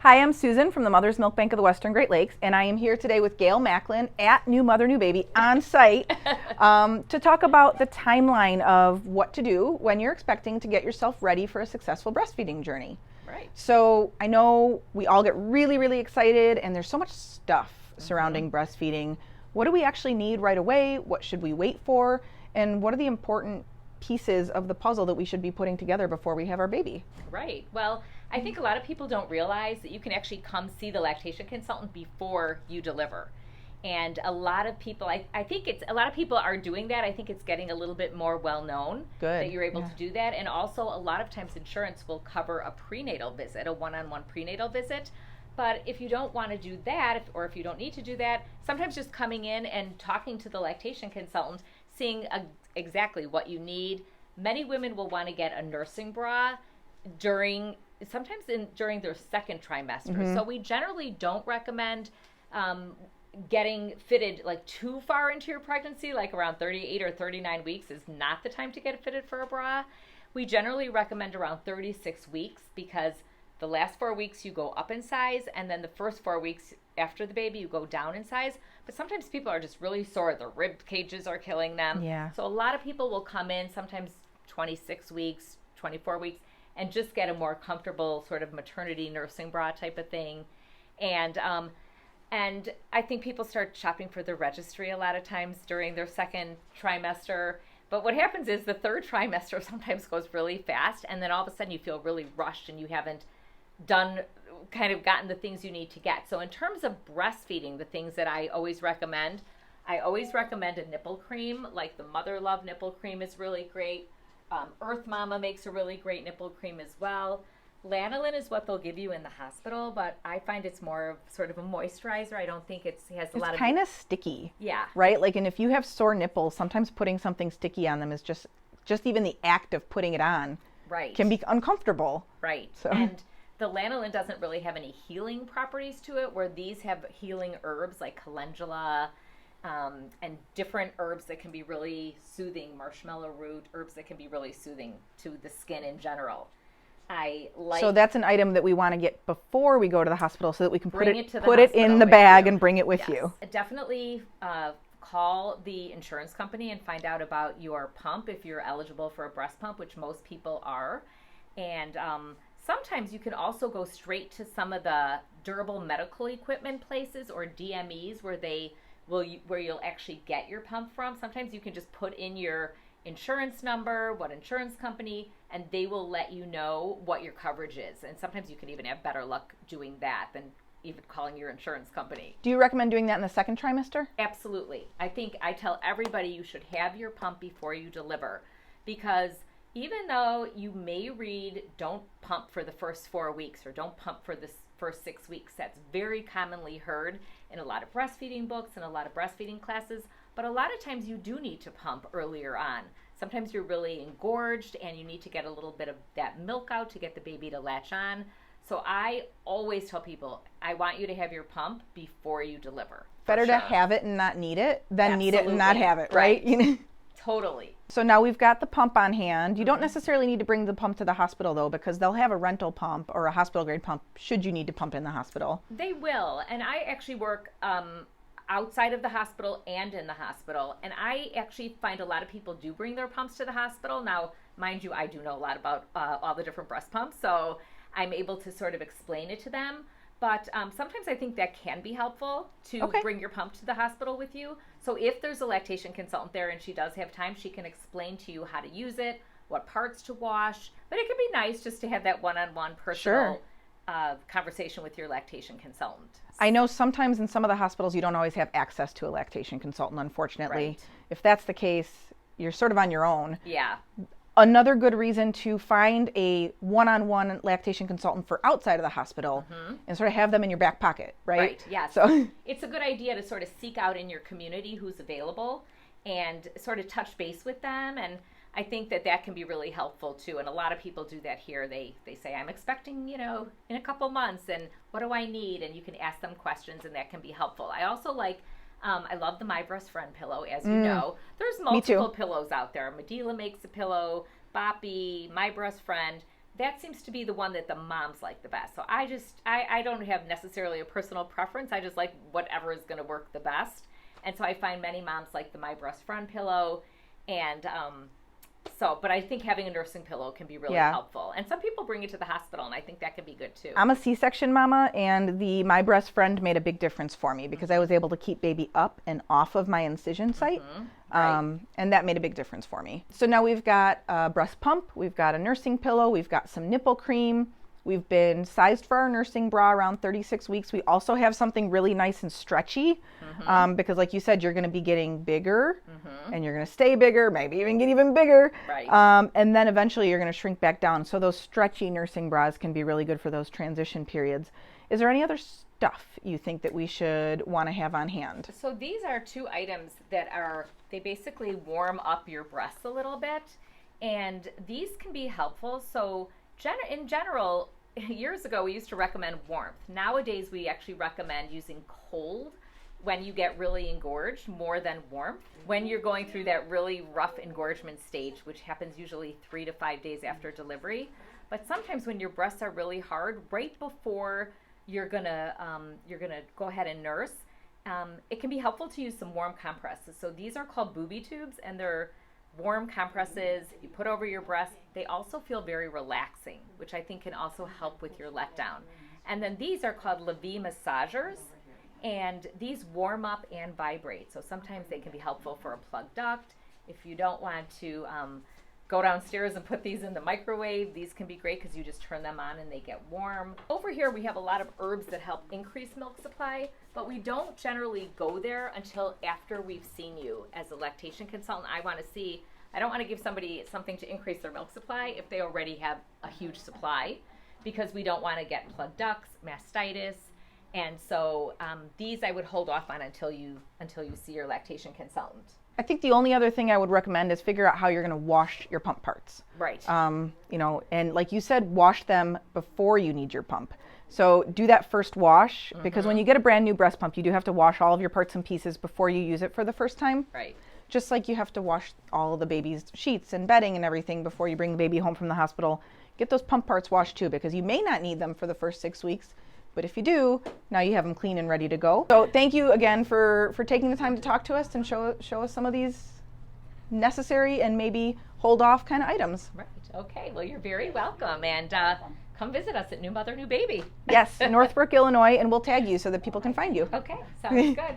Hi, I'm Susan from the Mother's Milk Bank of the Western Great Lakes, and I am here today with Gail Macklin at New Mother, New Baby on site to talk about the timeline of what to do when you're expecting to get yourself ready for a successful breastfeeding journey. Right. So I know we all get really, really excited, and there's so much stuff surrounding breastfeeding. What do we actually need right away? What should we wait for? And what are the important pieces of the puzzle that we should be putting together before we have our baby? Right. Well, I think a lot of people don't realize that you can actually come see the lactation consultant before you deliver. And a lot of people, I think a lot of people are doing that. I think it's getting a little bit more well known that you're able to do that. And also a lot of times insurance will cover a prenatal visit, a one-on-one prenatal visit. But if you don't want to do that, or if you don't need to do that, sometimes just coming in and talking to the lactation consultant, seeing exactly what you need. Many women will want to get a nursing bra during their second trimester. So we generally don't recommend getting fitted like too far into your pregnancy, like around 38 or 39 weeks is not the time to get fitted for a bra. We generally recommend around 36 weeks because the last 4 weeks you go up in size, and then the first 4 weeks after the baby you go down in size. But sometimes people are just really sore. Their rib cages are killing them. Yeah. So a lot of people will come in sometimes 26 weeks, 24 weeks, and just get a more comfortable sort of maternity nursing bra type of thing. And I think people start shopping for the registry a lot of times during their second trimester. But what happens is the third trimester sometimes goes really fast, and then all of a sudden you feel really rushed and you haven't gotten the things you need to get. So in terms of breastfeeding, the things that I always recommend a nipple cream, like the Mother Love nipple cream is really great. Earth Mama makes a really great nipple cream as well. Lanolin is what they'll give you in the hospital, but I find it's more of sort of a moisturizer. I don't think it has a lot of... It's kind of sticky. Yeah. Right? Like, and if you have sore nipples, sometimes putting something sticky on them is just even the act of putting it on can be uncomfortable. Right. So. And the lanolin doesn't really have any healing properties to it, where these have healing herbs like calendula, and different herbs that can be really soothing, marshmallow root, herbs that can be really soothing to the skin in general. So that's an item that we want to get before we go to the hospital so that we can put it in the with bag you. And bring it with you. Definitely call the insurance company and find out about your pump if you're eligible for a breast pump, which most people are. And sometimes you can also go straight to some of the durable medical equipment places or DMEs where you'll actually get your pump from. Sometimes you can just put in your insurance number, what insurance company, and they will let you know what your coverage is. And sometimes you can even have better luck doing that than even calling your insurance company. Do you recommend doing that in the second trimester? Absolutely. I tell everybody you should have your pump before you deliver, because even though you may read don't pump for the first 4 weeks or don't pump for the first 6 weeks, that's very commonly heard in a lot of breastfeeding books and a lot of breastfeeding classes. But a lot of times you do need to pump earlier on. Sometimes you're really engorged and you need to get a little bit of that milk out to get the baby to latch on. So I always tell people, I want you to have your pump before you deliver. Better to have it and not need it than need it and not have it, right? Totally. So now we've got the pump on hand. You don't necessarily need to bring the pump to the hospital, though, because they'll have a rental pump or a hospital-grade pump should you need to pump in the hospital. They will. And I actually work outside of the hospital and in the hospital. And I actually find a lot of people do bring their pumps to the hospital. Now, mind you, I do know a lot about all the different breast pumps, so I'm able to sort of explain it to them. But sometimes I think that can be helpful to bring your pump to the hospital with you. So if there's a lactation consultant there and she does have time, she can explain to you how to use it, what parts to wash. But it can be nice just to have that one-on-one personal conversation with your lactation consultant. I know sometimes in some of the hospitals you don't always have access to a lactation consultant, unfortunately. Right. If that's the case, you're sort of on your own. Yeah. Another good reason to find a one-on-one lactation consultant for outside of the hospital and sort of have them in your back pocket, right? Right, yes. So it's a good idea to sort of seek out in your community who's available and sort of touch base with them. And I think that can be really helpful too. And a lot of people do that here. They say, I'm expecting, in a couple months, and what do I need? And you can ask them questions, and that can be helpful. I also I love the My Breast Friend pillow, as you know. There's multiple pillows out there. Medela makes a pillow, Boppy, My Breast Friend. that seems to be the one that the moms like the best. So I don't have necessarily a personal preference. I just like whatever is going to work the best. And so I find many moms like the My Breast Friend pillow, and but I think having a nursing pillow can be really helpful. And some people bring it to the hospital, and I think that can be good too. I'm a C-section mama, and the My Breast Friend made a big difference for me because I was able to keep baby up and off of my incision site. And that made a big difference for me. So now we've got a breast pump, we've got a nursing pillow, we've got some nipple cream. We've been sized for our nursing bra around 36 weeks. We also have something really nice and stretchy because like you said, you're going to be getting bigger and you're going to stay bigger, maybe even get even bigger. Right. And then eventually you're going to shrink back down. So those stretchy nursing bras can be really good for those transition periods. Is there any other stuff you think that we should want to have on hand? So these are 2 items that they basically warm up your breasts a little bit. And these can be helpful. So in general, years ago, we used to recommend warmth. Nowadays, we actually recommend using cold when you get really engorged more than warmth. When you're going through that really rough engorgement stage, which happens usually 3 to 5 days after delivery. But sometimes when your breasts are really hard, right before you're gonna go ahead and nurse, it can be helpful to use some warm compresses. So these are called booby tubes, and they're warm compresses you put over your breast. They also feel very relaxing, which I think can also help with your letdown. And then these are called Levi massagers, and these warm up and vibrate. So sometimes they can be helpful for a plugged duct. If you don't want to go downstairs and put these in the microwave, these can be great because you just turn them on and they get warm. Over here we have a lot of herbs that help increase milk supply, but we don't generally go there until after we've seen you as a lactation consultant. I don't want to give somebody something to increase their milk supply if they already have a huge supply, because we don't want to get plugged ducts, mastitis. And so these I would hold off on until you see your lactation consultant. I think the only other thing I would recommend is figure out how you're going to wash your pump parts. Right. And like you said, wash them before you need your pump. So do that first wash, because when you get a brand new breast pump, you do have to wash all of your parts and pieces before you use it for the first time. Right. Just like you have to wash all of the baby's sheets and bedding and everything before you bring the baby home from the hospital. Get those pump parts washed too, because you may not need them for the first 6 weeks. But if you do, now you have them clean and ready to go. So thank you again for taking the time to talk to us and show us some of these necessary and maybe hold off kind of items. Right. Okay. Well, you're very welcome. And come visit us at New Mother, New Baby. Yes, Northbrook, Illinois, and we'll tag you so that people can find you. Okay. Sounds good.